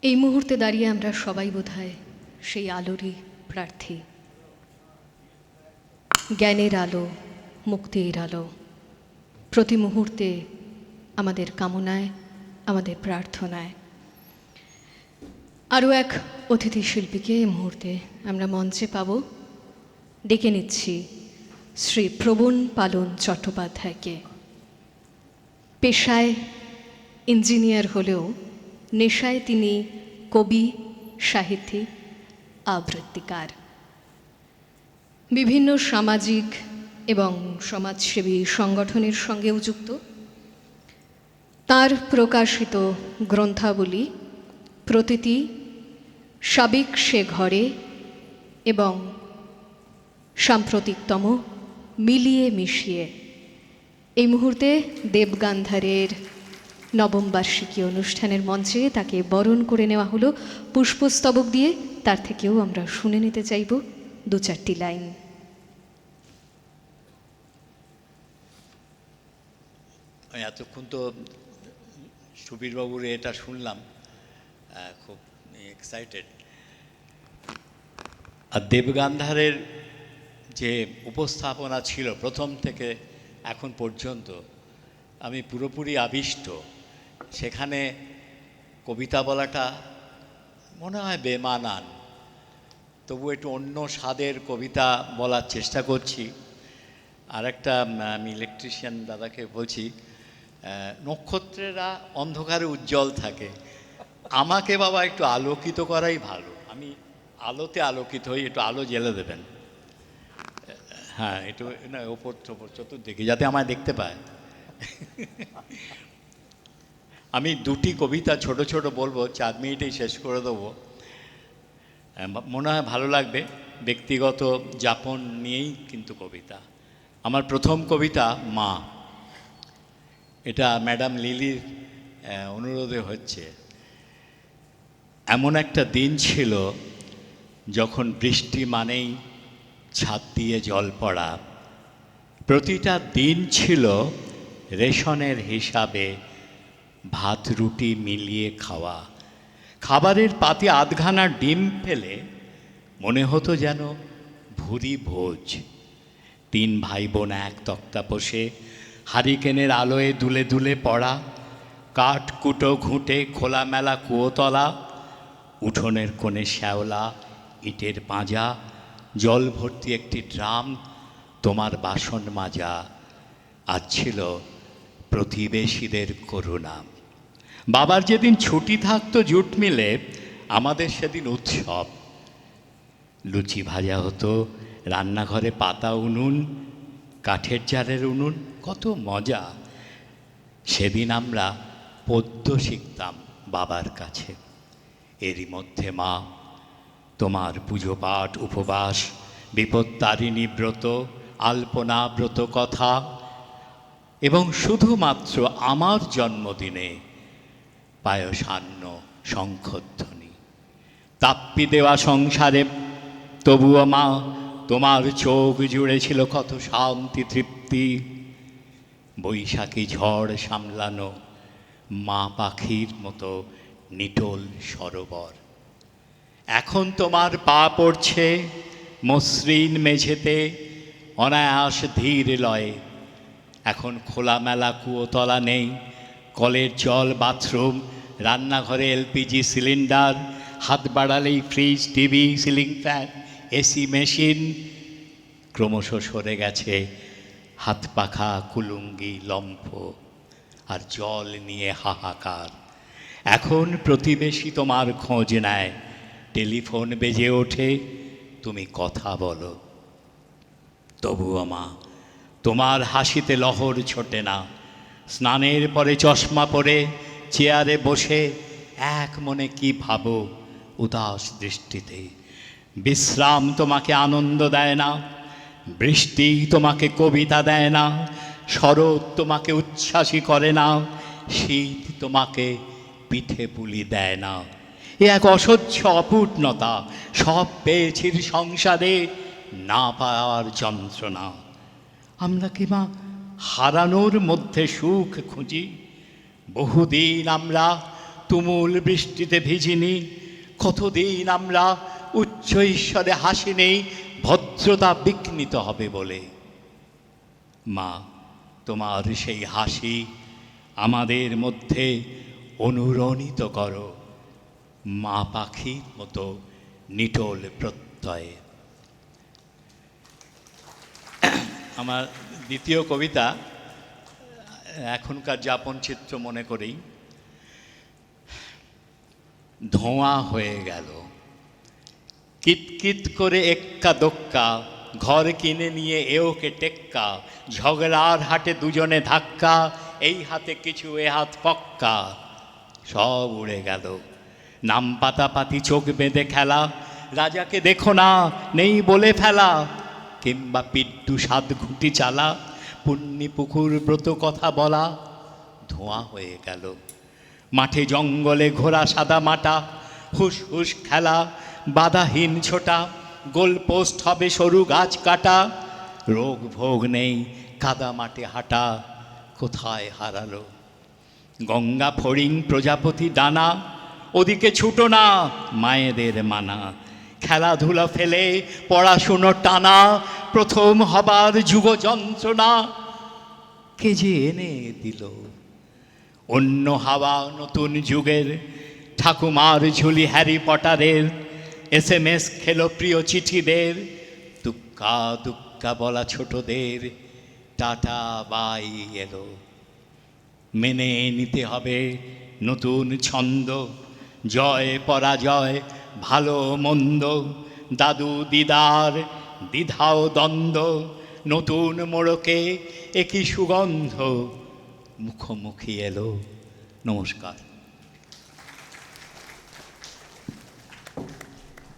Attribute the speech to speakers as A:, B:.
A: এই মুহূর্তে দাঁড়িয়ে আমরা সবাই বোধহয় সেই আলোরই প্রার্থী। জ্ঞানের আলো, মুক্তির আলো প্রতি মুহূর্তে আমাদের কামনায়, আমাদের প্রার্থনায়। আরও এক অতিথি শিল্পীকে এই মুহূর্তে আমরা মঞ্চে পাব। ডেকে নিচ্ছি শ্রী প্রবণ পালন চট্টোপাধ্যায়কে। পেশায় ইঞ্জিনিয়ার হলেও নেশায় তিনি কবি, সাহিত্যিক, আবৃত্তিকার। বিভিন্ন সামাজিক এবং সমাজসেবী সংগঠনের সঙ্গেও যুক্ত। তার প্রকাশিত গ্রন্থাবলী প্রতিটি সাবেক সে ঘরে এবং সাম্প্রতিকতম মিলিয়ে মিশিয়ে এই মুহূর্তে দেবগান্ধারের নবম বার্ষিকী অনুষ্ঠানের মঞ্চে তাকে বরণ করে নেওয়া হলো পুষ্পস্তবক দিয়ে। তার থেকেও আমরা শুনে নিতে চাইব দু চারটি লাইন।
B: এতক্ষণ তো সুবীরবাবুর এটা শুনলাম, খুব এক্সাইটেড। আর দেবগান্ধারের যে উপস্থাপনা ছিল প্রথম থেকে এখন পর্যন্ত, আমি পুরোপুরি আবিষ্ট। সেখানে কবিতা বলাটা মনে হয় বেমানান, তবু একটু অন্য স্বাদের কবিতা বলার চেষ্টা করছি। আর একটা আমি ইলেকট্রিশিয়ান দাদাকে বলছি, নক্ষত্রেরা অন্ধকারে উজ্জ্বল থাকে, আমাকে বাবা একটু আলোকিত করাই ভালো। আমি আলোতে আলোকিত হই, একটু আলো জ্বেলে দেবেন। হ্যাঁ, একটু না ওপর চতুর্দিকে যাতে আমায় দেখতে পায়। আমি দুটি কবিতা ছোট ছোট বলবো, 4 মিনিটেই শেষ করে দেবো, মনে হয় ভালো লাগবে। ব্যক্তিগত যাপন নিয়েই কিন্তু কবিতা। আমার প্রথম কবিতা মা, এটা ম্যাডাম লিলির অনুরোধে হচ্ছে। এমন একটা দিন ছিল যখন বৃষ্টি মানেই ছাদ দিয়ে জল পড়া, প্রতিটা দিন ছিল রেশনের হিসাবে ভাত রুটি মিলিয়ে খাওয়া। খাবারের পাতে আধখানা ডিম ফেলে মনে হতো যেন ভুরি ভোজ। 3 ভাই বোন এক তক্তাপোষে হারিকেনের আলোয় দুলে দুলে পড়া, কাঠ কুটো ঘুঁটে খোলামেলা কুয়োতলা, উঠোনের কোণে শ্যাওলা ইটের পাঁজা, জল ভর্তি একটি ড্রাম, তোমার বাসন মাজা। আজ ছিল প্রতিবেশীদের করুণা। বাবার যেদিন ছুটি থাকতো জুট মিলে, আমাদের সেদিন উৎসব। লুচি ভাজা হতো রান্নাঘরে, পাতা উনুন, কাঠের জারের উনুন, কত মজা। সেদিন আমরা পদ্য শিখতাম বাবার কাছে। এরই মধ্যে মা তোমার পুজো পাঠ, উপবাস, বিপত্তারিণী ব্রত, আলপনা ব্রত কথা, এবং শুধুমাত্র আমার জন্মদিনে পায়সান্ন শঙ্খধ্বনি। তাপ্পি দেওয়া সংসারে তবুও মা তোমার চোখ জুড়ে ছিল কত শান্তি তৃপ্তি। বৈশাখী ঝড় সামলানো মা পাখির মতো নিটোল সরোবর। এখন তোমার পা পড়ছে মসৃণ মেঝেতে অনায়াস ধীর লয়ে। এখন খোলামেলা কুয়োতলা নেই, কলের জল, বাথরুম, রান্নাঘরে এলপিজি সিলিন্ডার, হাত বাড়ালেই fridge, TV, ceiling fan, AC machine. ক্রমশ সরে গেছে হাত পাখা, কুলুঙ্গি, লম্ফ, আর জল নিয়ে হাহাকার। এখন প্রতিবেশী তোমার খোঁজ নেয়, টেলিফোন বেজে ওঠে, তুমি কথা বলো। তবুও মা তোমার হাসিতে লহর ছোটে না। স্নানের পরে চশমা পরে চেয়ারে বসে এক মনে কি ভাবো উদাস দৃষ্টিতে। বিশ্রাম তোমাকে আনন্দ দেয় না, বৃষ্টি তোমাকে কবিতা দেয় না, শরৎ তোমাকে উচ্ছ্বাসী করে না, শীত তোমাকে পিঠে পুলি দেয় না। এ এক অসহ্য অপূর্ণতা, সব পেয়েছির সংসারে, না পাওয়ার যন্ত্রণা। আমরা কি মা হারানোর মধ্যে সুখ খুঁজি? বহুদিন আমরা তুমুল বৃষ্টিতে ভিজিনি, কতদিন আমরা উচ্চ ঈশ্বরে হাসিনি ভদ্রতা বিঘ্নিত হবে বলে। মা, তোমার সেই হাসি আমাদের মধ্যে অনুরণিত করো মা পাখির মতো নিটোল প্রত্যয়ে। আমার দ্বিতীয় কবিতা এখনকার যাপন চিত্র মনে করেই। ধোঁয়া হয়ে গেল, কিতকিত করে এক্কা দোক্কা, ঘর কিনে নিয়ে এওকে টেক্কা, ঝগড়ার হাটে দুজনে ধাক্কা, এই হাতে কিছু এ হাত পক্কা, সব উড়ে গেল। নাম পাতাপাতি চোখ বেঁধে খেলা, রাজাকে দেখো না নেই বলে ফেলা, কিংবা পিড্ডু সাত ঘুঁটি চালা, পুণ্যি পুকুর ব্রত কথা বলা, ধোঁয়া হয়ে গেল। মাঠে জঙ্গলে ঘোরা সাদা মাটা, হুস হুস খেলা, বাধাহীন ছোটা, গোলপোস্ট হবে সরু গাছ কাটা, রোগ ভোগ নেই কাদা মাঠে হাঁটা, কোথায় হারালো। গঙ্গা ফড়িং প্রজাপতি ডানা, ওদিকে ছুটো না মায়েদের মানা, খেলাধুলা ফেলে পড়াশুনো টানা, প্রথম হবার যুগ যন্ত্রণা কে যে এনে দিল। অন্য হাওয়া নতুন যুগের, ঠাকুমার ঝুলি হ্যারি পটারের, SMS খেলো প্রিয় চিঠিদের, দুক্কা দুক্কা বলা ছোটদের, টাটা বাই এলো। মেনে নিতে হবে নতুন ছন্দ, জয় পরাজয় ভালো মন্দ, দাদু দিদার দ্বিধাও দ্বন্দ্ব, নতুন মোড়কে একই সুগন্ধ, মুখোমুখি এলো। নমস্কার।